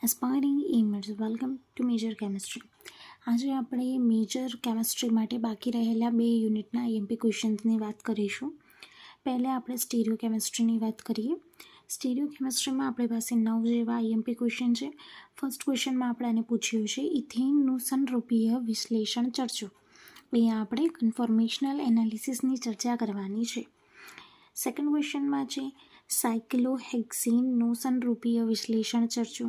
Aspiring aimers welcome to major chemistry. આજે આપણે major chemistry માટે બાકી રહેલા 2 યુનિટના IMP ક્વેશ્ચન્સની વાત કરીશું. પહેલાં આપણે સ્ટીરિયો કેમિસ્ટ્રીની વાત કરીએ. સ્ટીરિયો કેમિસ્ટ્રીમાં આપણી પાસે 9 જેવા IMP ક્વેશ્ચન છે. ફર્સ્ટ ક્વેશ્ચનમાં આપણે આને પૂછ્યું છે ઇથેનનું સંરૂપીય વિશ્લેષણ ચર્ચો. અહીંયા આપણે કન્ફોર્મેશનલ એનાલિસિસની ચર્ચા કરવાની છે. સેકન્ડ ક્વેશ્ચનમાં છે સાયક્લોહેક્ઝેનનું સંરૂપીય વિશ્લેષણ ચર્ચો.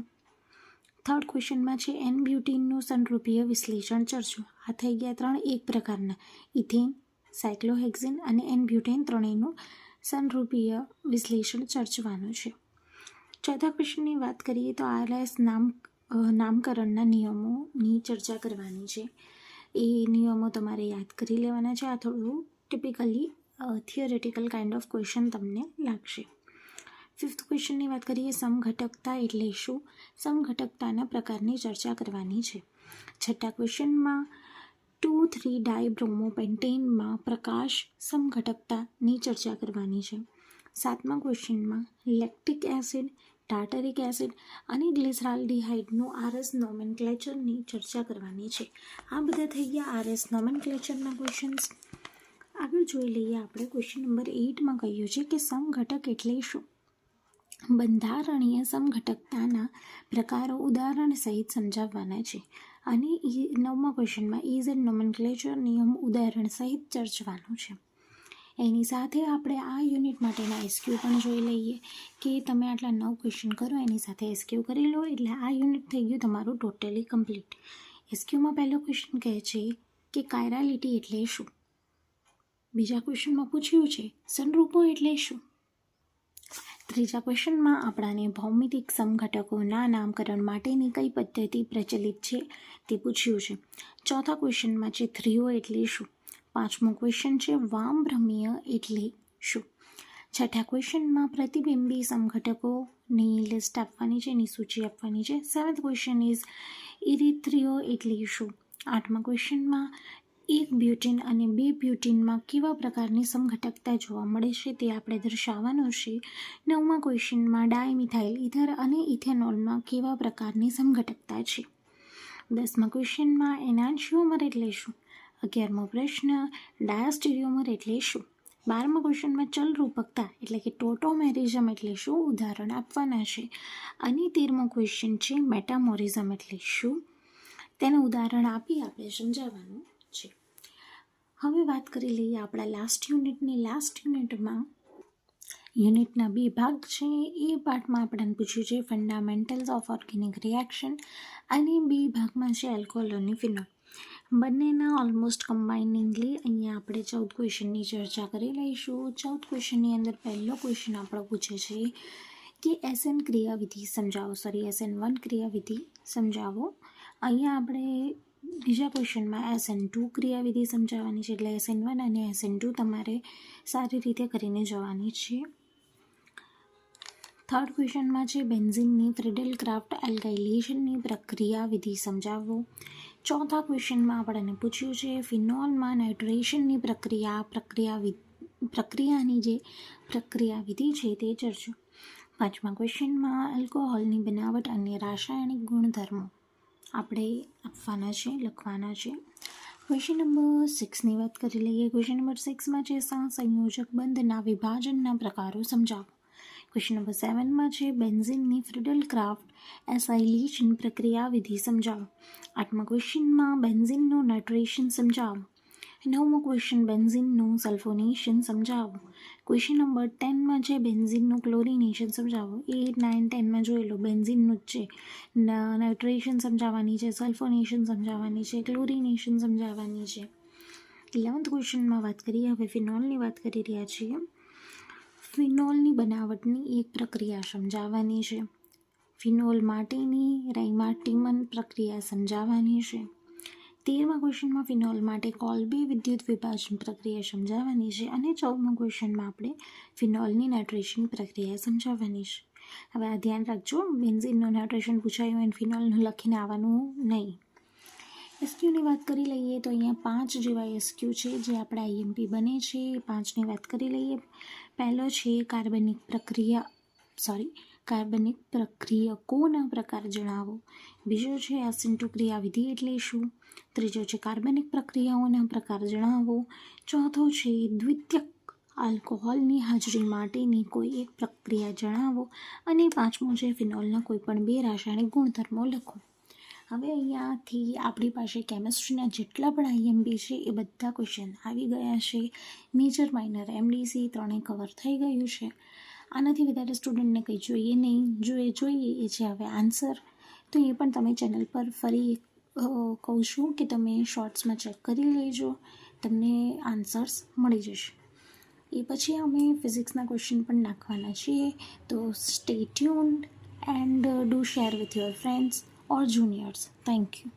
થર્ડ ક્વેશ્ચનમાં છે એન બ્યુટીનનું સંરૂપીય વિશ્લેષણ ચર્ચો. આ થઈ ગયા 3 એક પ્રકારના ઇથેન, સાયક્લોહેક્ઝેન અને એન બ્યુટેન ત્રણેયનું સંરૂપીય વિશ્લેષણ ચર્ચવાનું છે. ચોથા ક્વેશ્ચનની વાત કરીએ તો RS નામકરણના નિયમોની ચર્ચા કરવાની છે. એ નિયમો તમારે યાદ કરી લેવાના છે. આ થોડું typically theoretical kind of question તમને લાગશે. ફિફ્થ ક્વેશ્ચનની વાત કરીએ સમઘટકતા એટલે શું? સમઘટકતાના પ્રકારની ચર્ચા કરવાની છે. છઠ્ઠા ક્વેશ્ચનમાં 2,3 ડાયબ્રોમોપેન્ટેનમાં પ્રકાશ સમઘટકતાની ચર્ચા કરવાની છે. સાતમા ક્વેશ્ચનમાં લેક્ટિક એસિડ, ટાર્ટરિક એસિડ અને ગ્લિસરાલ્ડિહાઇડનું RS નોમેનક્લેચરની ચર્ચા કરવાની છે. આ બધા થઈ ગયા RS નોમેનક્લેચરના ક્વેશ્ચન્સ. આગળ જોઈ લઈએ આપણે ક્વેશ્ચન નંબર 8માં કહ્યું છે કે સમઘટક એટલે શું? બંધારણીય સમઘટકતાના પ્રકારો ઉદાહરણ સહિત સમજાવવાના છે. અને 9મા ક્વેશ્ચનમાં ઇઝ એન્ડ નોમેનક્લેચર નિયમ ઉદાહરણ સહિત ચર્ચવાનું છે. એની સાથે આપણે આ યુનિટ માટેના SQ પણ જોઈ લઈએ કે તમે આટલા 9 ક્વેશ્ચન કરો એની સાથે SQ કરી લો એટલે આ યુનિટ થઈ ગયું તમારું ટોટલી કમ્પ્લીટ. SQમાં પહેલો ક્વેશ્ચન કહે છે કે કાયરાલિટી એટલે શું? બીજા ક્વેશ્ચનમાં પૂછ્યું છે સંરૂપો એટલે શું? ત્રીજા ક્વેશ્ચનમાં આપણાને ભૌમિતિક સમઘટકોના નામકરણ માટેની કઈ પદ્ધતિ પ્રચલિત છે તે પૂછ્યું છે. ચોથા ક્વેશ્ચનમાં છે થ્રીઓ એટલે શું? પાંચમો ક્વેશ્ચન છે વામભ્રમીય એટલે શું? છઠ્ઠા ક્વેશ્ચનમાં પ્રતિબિંબી સમઘટકોની લિસ્ટ આપવાની છે, એની સૂચિ આપવાની છે. સેવન્થ ક્વેશ્ચન ઇઝ ઇરિથ્રિયો એટલે શું? આઠમા ક્વેશ્ચનમાં 1 બ્યુટીન અને 2 બ્યુટીનમાં કેવા પ્રકારની સમઘટકતા જોવા મળે છે તે આપણે દર્શાવવાનું છે. નવમા ક્વેશ્ચનમાં ડાયમિથાઇલ ઇથર અને ઇથેનોલમાં કેવા પ્રકારની સમઘટકતા છે. 10મા ક્વેશ્ચનમાં એનાન્શિયોમર એટલે શું? 11મો પ્રશ્ન ડાયાસ્ટીરિયોમર એટલે શું? 12મા ક્વેશ્ચનમાં ચલરૂપકતા એટલે કે ટોટોમેરિઝમ એટલે શું ઉદાહરણ આપવાના છે. અને 13મો ક્વેશ્ચન છે મેટામોરિઝમ એટલે શું તેનું ઉદાહરણ આપી આપણે સમજાવવાનું છે. હવે વાત કરી લઈએ આપણા લાસ્ટ યુનિટની. લાસ્ટ યુનિટમાં યુનિટના 2 ભાગ છે. એ પાર્ટમાં આપણને પૂછ્યું છે ફંડામેન્ટલ્સ ઓફ ઓર્ગેનિક રિએક્શન અને બી ભાગમાં છે એલ્કોહોલ અને ફિનોલ. બંનેના ઓલમોસ્ટ કમ્બાઇનિંગલી અહીંયા આપણે 14 ક્વેશ્ચનની ચર્ચા કરી લઈશું. 14 ક્વેશ્ચનની અંદર પહેલો ક્વેશ્ચન આપણો પૂછે છે કે SN ક્રિયાવિધિ સમજાવો. SN1 ક્રિયાવિધિ સમજાવો. અહીંયા આપણે બીજા ક્વેશ્ચનમાં SN2 ક્રિયાવિધિ સમજાવવાની છે એટલે SN1 અને SN2 તમારે સારી રીતે કરીને જવાની છે. થર્ડ ક્વેશ્ચનમાં છે બેન્ઝીનની ફ્રીડલ-ક્રાફ્ટ એલ્કાઇલેશનની પ્રક્રિયાવિધિ સમજાવો. ચોથા ક્વેશ્ચનમાં આપણને પૂછ્યું છે ફિનોલમાં નાઇટ્રેશનની પ્રક્રિયાની જે પ્રક્રિયાવિધિ છે તે ચર્ચો. પાંચમા ક્વેશ્ચનમાં આલ્કોહોલની બનાવટ અને રાસાયણિક ગુણધર્મો આપણે આપવાના છે, લખવાના છે. ક્વેશ્ચન નંબર 6ની વાત કરી લઈએ. ક્વેશ્ચન નંબર 6માં છે સહસંયોજક બંધના વિભાજનના પ્રકારો સમજાવો. ક્વેશ્ચન નંબર 7માં છે બેન્ઝીનની ફ્રીડલ-ક્રાફ્ટ એસાઇલેશન પ્રક્રિયાવિધિ સમજાવો. 8મા ક્વેશ્ચનમાં બેન્ઝીનનું નાઇટ્રેશન સમજાવો. 9મો ક્વેશ્ચન બેન્ઝીનનું સલ્ફોનેશન સમજાવો. ક્વેશ્ચન નંબર 10માં છે બેન્ઝીનનું ક્લોરિનેશન સમજાવો. 8, 9, 10માં જોઈ લો બેન્ઝીનનું જ છે. નાઇટ્રેશન સમજાવવાની છે, સલ્ફોનેશન સમજાવવાની છે, ક્લોરિનેશન સમજાવવાની છે. 11th ક્વેશ્ચનમાં વાત કરીએ હવે ફિનોલની વાત કરી રહ્યા છીએ. ફિનોલની બનાવટની એક પ્રક્રિયા સમજાવવાની છે. ફિનોલ માટેની રાયમાર્ટિમન પ્રક્રિયા સમજાવવાની છે. 13મા ક્વેશ્ચનમાં ફિનોલ માટે કોલ્બે વિદ્યુત વિભાજન પ્રક્રિયા સમજાવવાની છે. અને 14મા ક્વેશ્ચનમાં આપણે ફિનોલની નાઇટ્રેશન પ્રક્રિયા સમજાવવાની છે. હવે આ ધ્યાન રાખજો, બેન્ઝીનનું નાઇટ્રેશન પૂછાયું અને ફિનોલનું લખીને આવવાનું નહીં. SQની વાત કરી લઈએ તો અહીંયા 5 જેવા SQ છે જે આપણા IMP બને છે. 5ની વાત કરી લઈએ. પહેલો છે કાર્બનિક પ્રક્રિયકોના પ્રકાર જણાવો. બીજો છે એસિન્ટુ ક્રિયાવિધિ એટલે શું. ત્રીજો છે કાર્બનિક પ્રક્રિયાઓના પ્રકાર જણાવો. ચોથો છે દ્વિતીયક આલ્કોહોલની હાજરી માટેની કોઈ એક પ્રક્રિયા જણાવો. અને પાંચમો છે ફિનોલના કોઈ પણ 2 રાસાયણિક ગુણધર્મો લખો. હવે અહીંયાથી આપણી પાસે કેમિસ્ટ્રીના જેટલા પણ આઈએમપી છે એ બધા ક્વેશ્ચન આવી ગયા છે. મેજર માઇનર એમડીસી ત્રણેય કવર થઈ ગયું છે. આનાથી વધારે સ્ટુડન્ટને કંઈ જોઈએ નહીં. જો એ જોઈએ એ છે હવે આન્સર, તો એ પણ તમે ચેનલ પર ફરી કહું છું કે તમે શોર્ટ્સમાં ચેક કરી લેજો, તમને આન્સર્સ મળી જશે. એ પછી અમે ફિઝિક્સના ક્વેશ્ચન પણ નાખવાના છીએ. તો stay tuned and do share with your friends or juniors. Thank you.